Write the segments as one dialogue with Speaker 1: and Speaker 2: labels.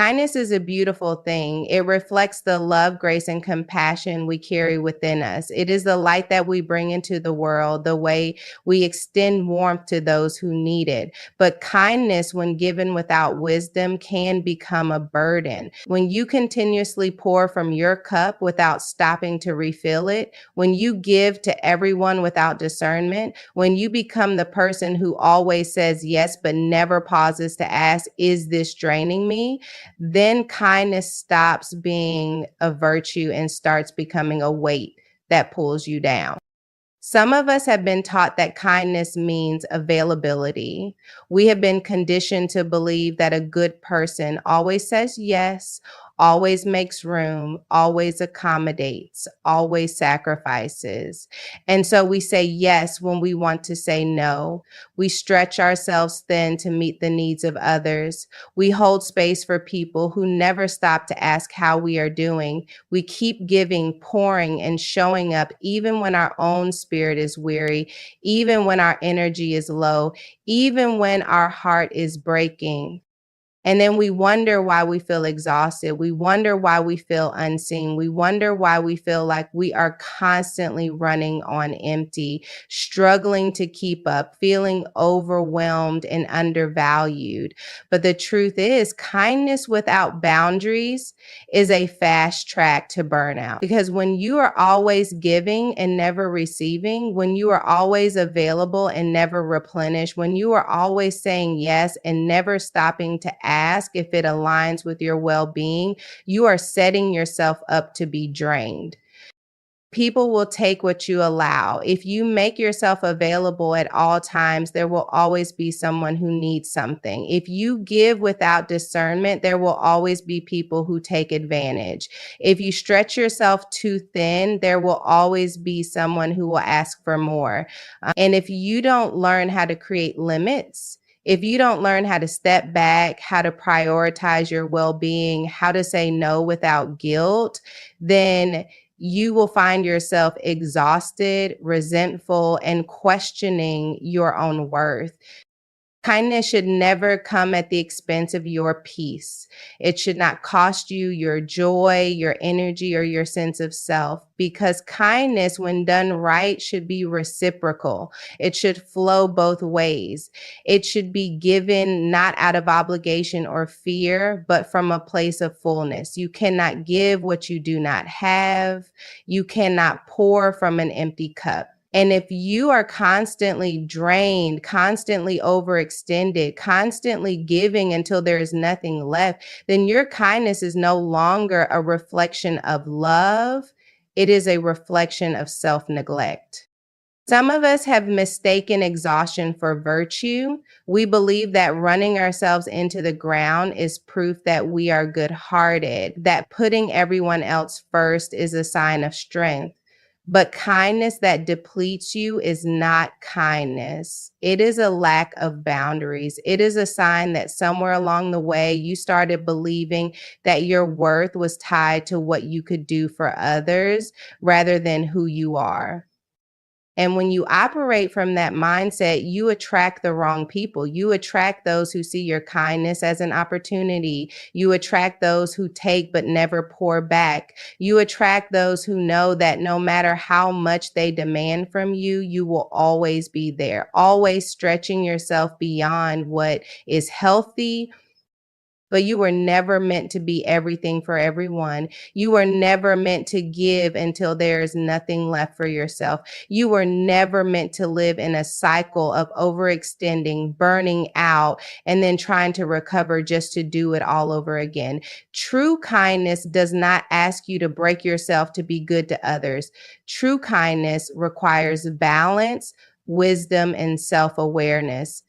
Speaker 1: Kindness is a beautiful thing. It reflects the love, grace, and compassion we carry within us. It is the light that we bring into the world, the way we extend warmth to those who need it. But kindness, when given without wisdom, can become a burden. When you continuously pour from your cup without stopping to refill it, when you give to everyone without discernment, when you become the person who always says yes but never pauses to ask, is this draining me? Then kindness stops being a virtue and starts becoming a weight that pulls you down. Some of us have been taught that kindness means availability. We have been conditioned to believe that a good person always says yes, always makes room, always accommodates, always sacrifices. And so we say yes when we want to say no. We stretch ourselves thin to meet the needs of others. We hold space for people who never stop to ask how we are doing. We keep giving, pouring, and showing up even when our own spirit is weary, even when our energy is low, even when our heart is breaking. And then we wonder why we feel exhausted. We wonder why we feel unseen. We wonder why we feel like we are constantly running on empty, struggling to keep up, feeling overwhelmed and undervalued. But the truth is, kindness without boundaries is a fast track to burnout. Because when you are always giving and never receiving, when you are always available and never replenished, when you are always saying yes and never stopping to ask if it aligns with your well-being, you are setting yourself up to be drained. People will take what you allow. If you make yourself available at all times, there will always be someone who needs something. If you give without discernment, there will always be people who take advantage. If you stretch yourself too thin, there will always be someone who will ask for more. And if you don't learn how to create limits, if you don't learn how to step back, how to prioritize your well-being, how to say no without guilt, then you will find yourself exhausted, resentful, and questioning your own worth. Kindness should never come at the expense of your peace. It should not cost you your joy, your energy, or your sense of self, because kindness, when done right, should be reciprocal. It should flow both ways. It should be given not out of obligation or fear, but from a place of fullness. You cannot give what you do not have. You cannot pour from an empty cup. And if you are constantly drained, constantly overextended, constantly giving until there is nothing left, then your kindness is no longer a reflection of love. It is a reflection of self-neglect. Some of us have mistaken exhaustion for virtue. We believe that running ourselves into the ground is proof that we are good-hearted, that putting everyone else first is a sign of strength. But kindness that depletes you is not kindness. It is a lack of boundaries. It is a sign that somewhere along the way, you started believing that your worth was tied to what you could do for others rather than who you are. And when you operate from that mindset, you attract the wrong people. You attract those who see your kindness as an opportunity. You attract those who take but never pour back. You attract those who know that no matter how much they demand from you, you will always be there, always stretching yourself beyond what is healthy. But you were never meant to be everything for everyone. You were never meant to give until there is nothing left for yourself. You were never meant to live in a cycle of overextending, burning out, and then trying to recover just to do it all over again. True kindness does not ask you to break yourself to be good to others. True kindness requires balance, wisdom, and self-awareness.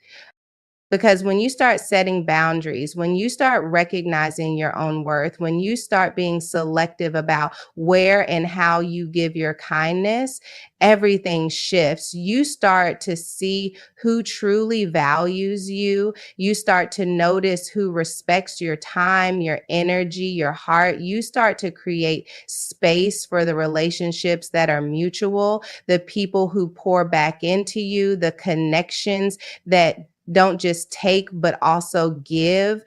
Speaker 1: Because when you start setting boundaries, when you start recognizing your own worth, when you start being selective about where and how you give your kindness, everything shifts. You start to see who truly values you. You start to notice who respects your time, your energy, your heart. You start to create space for the relationships that are mutual, the people who pour back into you, the connections that don't just take, but also give.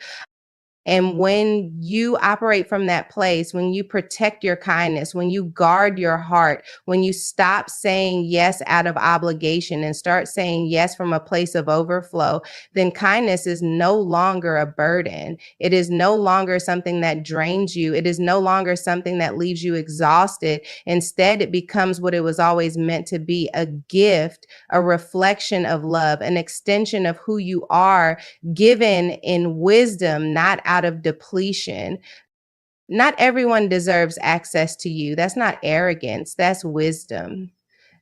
Speaker 1: And when you operate from that place, when you protect your kindness, when you guard your heart, when you stop saying yes out of obligation and start saying yes from a place of overflow, then kindness is no longer a burden. It is no longer something that drains you. It is no longer something that leaves you exhausted. Instead, it becomes what it was always meant to be, a gift, a reflection of love, an extension of who you are, given in wisdom, not out of depletion. Not everyone deserves access to you. That's not arrogance, that's wisdom.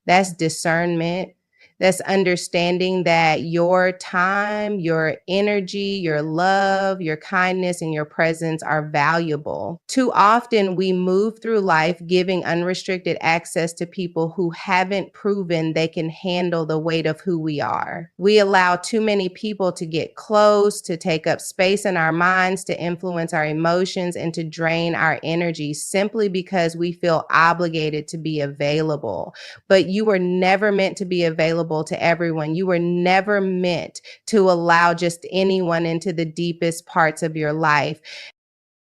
Speaker 1: That's discernment. That's understanding that your time, your energy, your love, your kindness, and your presence are valuable. Too often, we move through life giving unrestricted access to people who haven't proven they can handle the weight of who we are. We allow too many people to get close, to take up space in our minds, to influence our emotions, and to drain our energy simply because we feel obligated to be available. But you were never meant to be available to everyone. You were never meant to allow just anyone into the deepest parts of your life.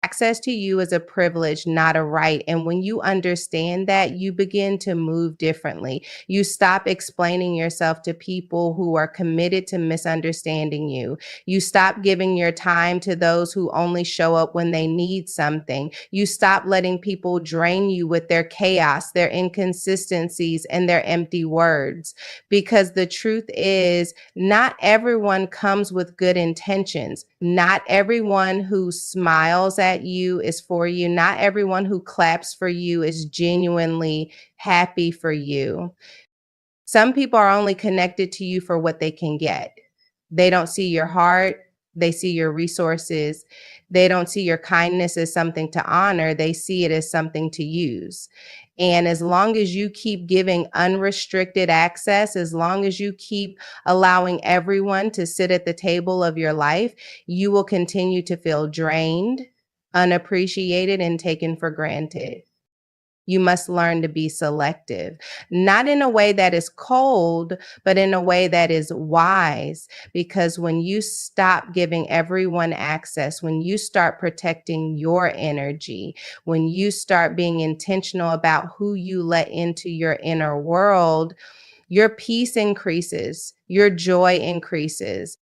Speaker 1: Access to you is a privilege, not a right. And when you understand that, you begin to move differently. You stop explaining yourself to people who are committed to misunderstanding you. You stop giving your time to those who only show up when they need something. You stop letting people drain you with their chaos, their inconsistencies, and their empty words. Because the truth is, not everyone comes with good intentions. Not everyone who smiles at you is for you. Not everyone who claps for you is genuinely happy for you. Some people are only connected to you for what they can get. They don't see your heart. They see your resources. They don't see your kindness as something to honor. They see it as something to use. And as long as you keep giving unrestricted access, as long as you keep allowing everyone to sit at the table of your life, you will continue to feel drained, unappreciated, and taken for granted. You must learn to be selective, not in a way that is cold, but in a way that is wise. Because when you stop giving everyone access, when you start protecting your energy, when you start being intentional about who you let into your inner world, your peace increases, your joy increases.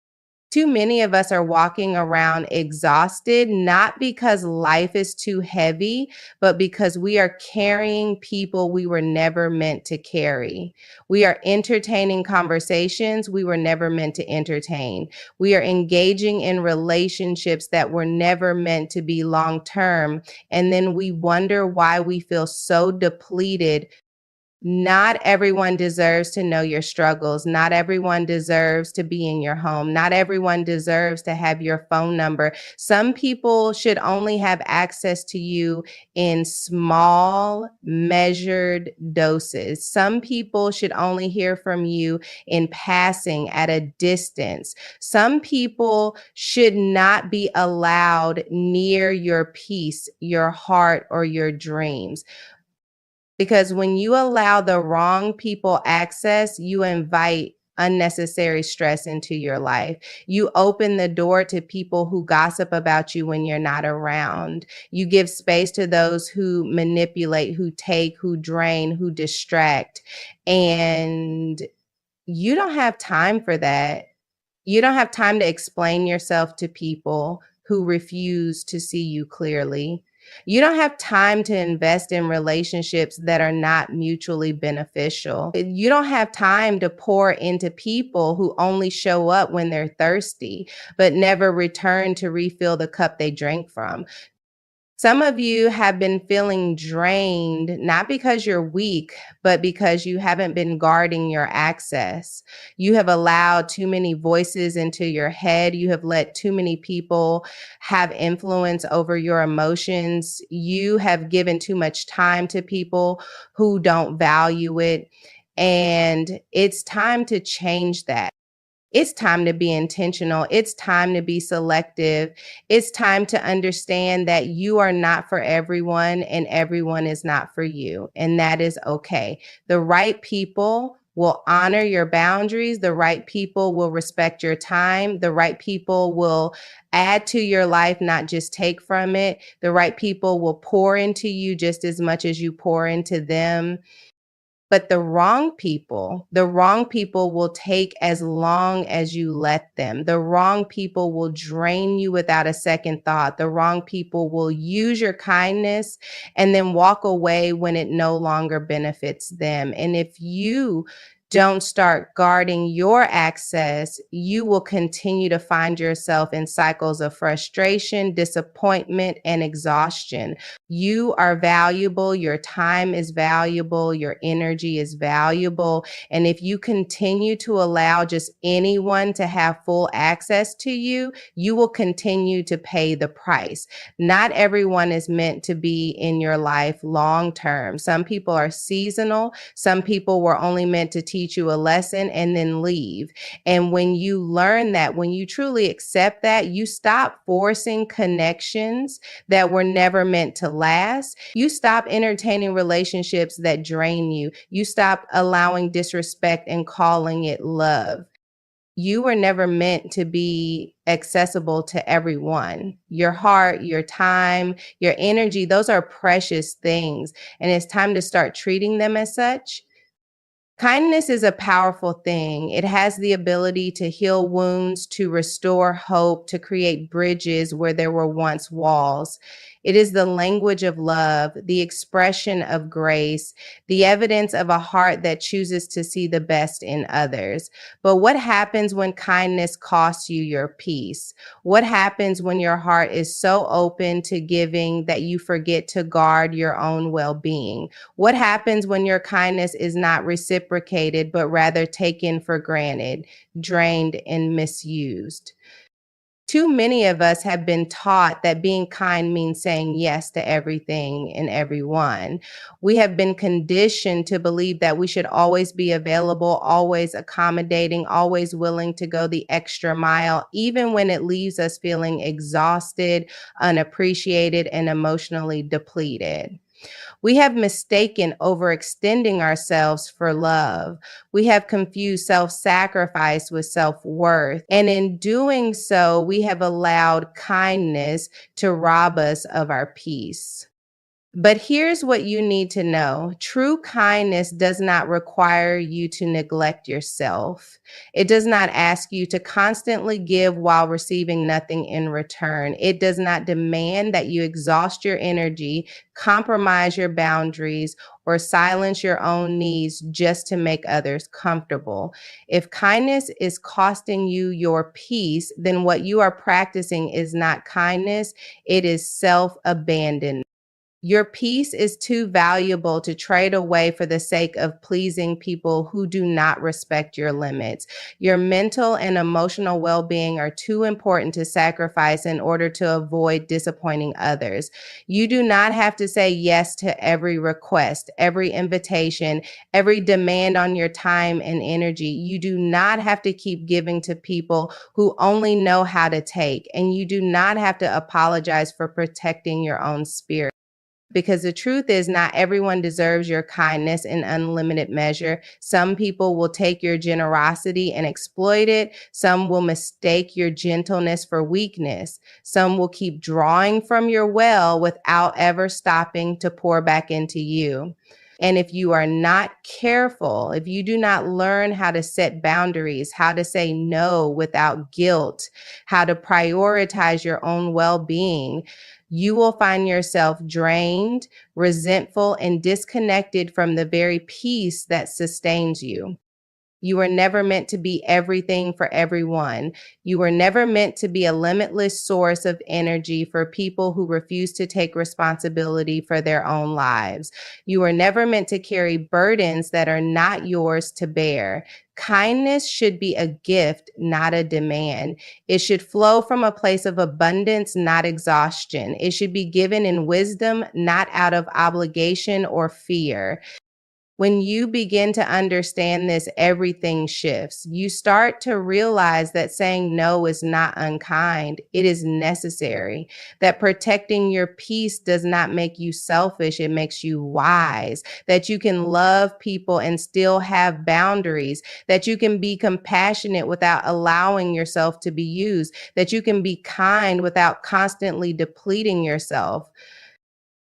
Speaker 1: Too many of us are walking around exhausted, not because life is too heavy, but because we are carrying people we were never meant to carry. We are entertaining conversations we were never meant to entertain. We are engaging in relationships that were never meant to be long term. And then we wonder why we feel so depleted. Not everyone deserves to know your struggles. Not everyone deserves to be in your home. Not everyone deserves to have your phone number. Some people should only have access to you in small, measured doses. Some people should only hear from you in passing at a distance. Some people should not be allowed near your peace, your heart, or your dreams. Because when you allow the wrong people access, you invite unnecessary stress into your life. You open the door to people who gossip about you when you're not around. You give space to those who manipulate, who take, who drain, who distract. And you don't have time for that. You don't have time to explain yourself to people who refuse to see you clearly. You don't have time to invest in relationships that are not mutually beneficial. You don't have time to pour into people who only show up when they're thirsty, but never return to refill the cup they drank from. Some of you have been feeling drained, not because you're weak, but because you haven't been guarding your access. You have allowed too many voices into your head. You have let too many people have influence over your emotions. You have given too much time to people who don't value it. And it's time to change that. It's time to be intentional. It's time to be selective. It's time to understand that you are not for everyone and everyone is not for you. And that is okay. The right people will honor your boundaries. The right people will respect your time. The right people will add to your life, not just take from it. The right people will pour into you just as much as you pour into them. But the wrong people will take as long as you let them. The wrong people will drain you without a second thought. The wrong people will use your kindness and then walk away when it no longer benefits them. And if you don't start guarding your access, you will continue to find yourself in cycles of frustration, disappointment, and exhaustion. You are valuable. Your time is valuable. Your energy is valuable. And if you continue to allow just anyone to have full access to you, you will continue to pay the price. Not everyone is meant to be in your life long term. Some people are seasonal. Some people were only meant to teach you a lesson and then leave. And when you learn that, when you truly accept that, you stop forcing connections that were never meant to last. You stop entertaining relationships that drain you. You stop allowing disrespect and calling it love. You were never meant to be accessible to everyone. Your heart, your time, your energy, those are precious things. And it's time to start treating them as such. Kindness is a powerful thing. It has the ability to heal wounds, to restore hope, to create bridges where there were once walls. It is the language of love, the expression of grace, the evidence of a heart that chooses to see the best in others. But what happens when kindness costs you your peace? What happens when your heart is so open to giving that you forget to guard your own well-being? What happens when your kindness is not reciprocated, but rather taken for granted, drained, and misused? Too many of us have been taught that being kind means saying yes to everything and everyone. We have been conditioned to believe that we should always be available, always accommodating, always willing to go the extra mile, even when it leaves us feeling exhausted, unappreciated, and emotionally depleted. We have mistaken overextending ourselves for love. We have confused self sacrifice with self worth. And in doing so, we have allowed kindness to rob us of our peace. But here's what you need to know. True kindness does not require you to neglect yourself. It does not ask you to constantly give while receiving nothing in return. It does not demand that you exhaust your energy, compromise your boundaries, or silence your own needs just to make others comfortable. If kindness is costing you your peace, then what you are practicing is not kindness, it is self-abandonment. Your peace is too valuable to trade away for the sake of pleasing people who do not respect your limits. Your mental and emotional well-being are too important to sacrifice in order to avoid disappointing others. You do not have to say yes to every request, every invitation, every demand on your time and energy. You do not have to keep giving to people who only know how to take, and you do not have to apologize for protecting your own spirit. Because the truth is, not everyone deserves your kindness in unlimited measure. Some people will take your generosity and exploit it. Some will mistake your gentleness for weakness. Some will keep drawing from your well without ever stopping to pour back into you. And if you are not careful, if you do not learn how to set boundaries, how to say no without guilt, how to prioritize your own well-being, you will find yourself drained, resentful, and disconnected from the very peace that sustains you. You were never meant to be everything for everyone. You were never meant to be a limitless source of energy for people who refuse to take responsibility for their own lives. You were never meant to carry burdens that are not yours to bear. Kindness should be a gift, not a demand. It should flow from a place of abundance, not exhaustion. It should be given in wisdom, not out of obligation or fear. When you begin to understand this, everything shifts. You start to realize that saying no is not unkind, it is necessary. That protecting your peace does not make you selfish, it makes you wise. That you can love people and still have boundaries. That you can be compassionate without allowing yourself to be used. That you can be kind without constantly depleting yourself.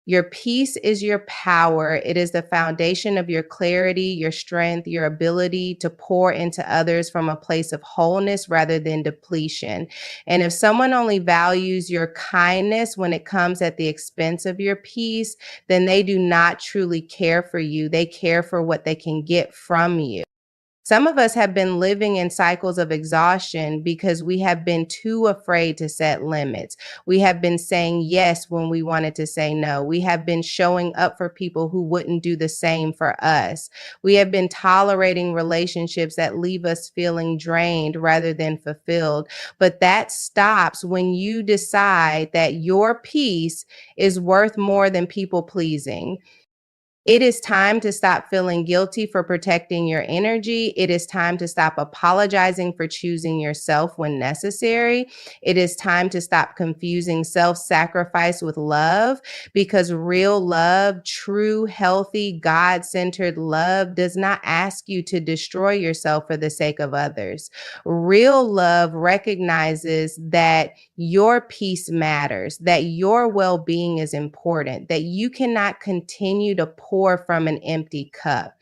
Speaker 1: Your peace is your power. It is the foundation of your clarity, your strength, your ability to pour into others from a place of wholeness rather than depletion. And if someone only values your kindness when it comes at the expense of your peace, then they do not truly care for you. They care for what they can get from you. Some of us have been living in cycles of exhaustion because we have been too afraid to set limits. We have been saying yes when we wanted to say no. We have been showing up for people who wouldn't do the same for us. We have been tolerating relationships that leave us feeling drained rather than fulfilled. But that stops when you decide that your peace is worth more than people pleasing. It is time to stop feeling guilty for protecting your energy. It is time to stop apologizing for choosing yourself when necessary. It is time to stop confusing self-sacrifice with love, because real love, true, healthy, God-centered love does not ask you to destroy yourself for the sake of others. Real love recognizes that your peace matters, that your well-being is important, that you cannot continue to pour from an empty cup.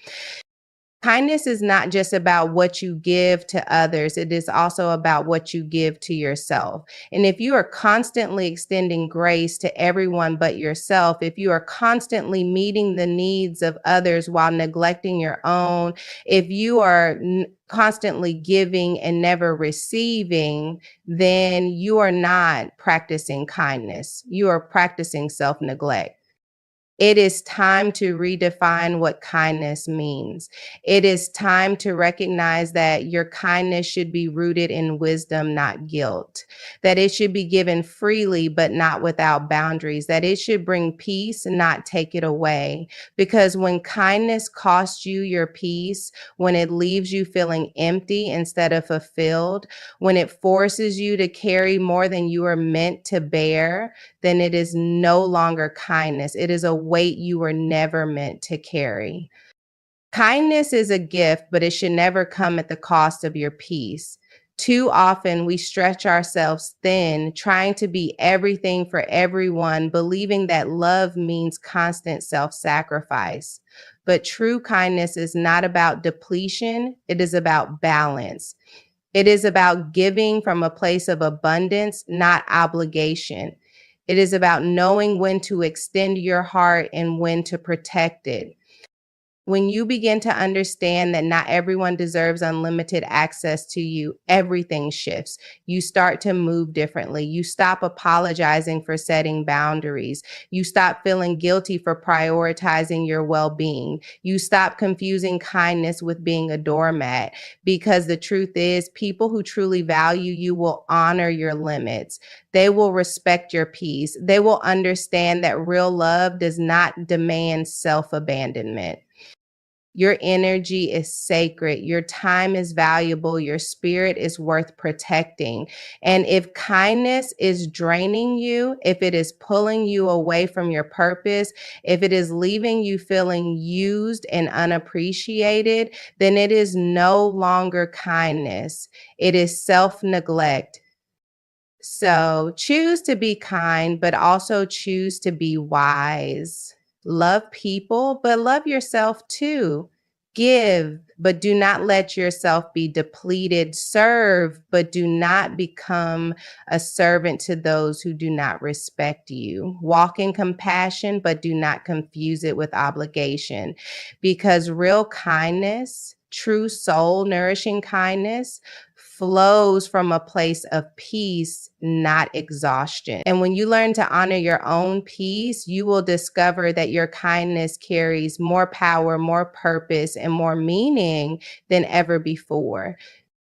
Speaker 1: Kindness is not just about what you give to others, it is also about what you give to yourself. And if you are constantly extending grace to everyone but yourself, if you are constantly meeting the needs of others while neglecting your own, if you are constantly giving and never receiving, then you are not practicing kindness. You are practicing self-neglect. It is time to redefine what kindness means. It is time to recognize that your kindness should be rooted in wisdom, not guilt. That it should be given freely, but not without boundaries. That it should bring peace, not take it away. Because when kindness costs you your peace, when it leaves you feeling empty instead of fulfilled, when it forces you to carry more than you are meant to bear, then it is no longer kindness. It is a weight you were never meant to carry. Kindness is a gift, but it should never come at the cost of your peace. Too often, we stretch ourselves thin, trying to be everything for everyone, believing that love means constant self-sacrifice. But true kindness is not about depletion, it is about balance. It is about giving from a place of abundance, not obligation. It is about knowing when to extend your heart and when to protect it. When you begin to understand that not everyone deserves unlimited access to you, everything shifts. You start to move differently. You stop apologizing for setting boundaries. You stop feeling guilty for prioritizing your well-being. You stop confusing kindness with being a doormat, because the truth is, people who truly value you will honor your limits. They will respect your peace. They will understand that real love does not demand self-abandonment. Your energy is sacred. Your time is valuable. Your spirit is worth protecting. And if kindness is draining you, if it is pulling you away from your purpose, if it is leaving you feeling used and unappreciated, then it is no longer kindness. It is self-neglect. So choose to be kind, but also choose to be wise. Love people, but love yourself too. Give, but do not let yourself be depleted. Serve, but do not become a servant to those who do not respect you. Walk in compassion, but do not confuse it with obligation, because real kindness, true soul nourishing kindness, flows from a place of peace, not exhaustion. And when you learn to honor your own peace, you will discover that your kindness carries more power, more purpose, and more meaning than ever before.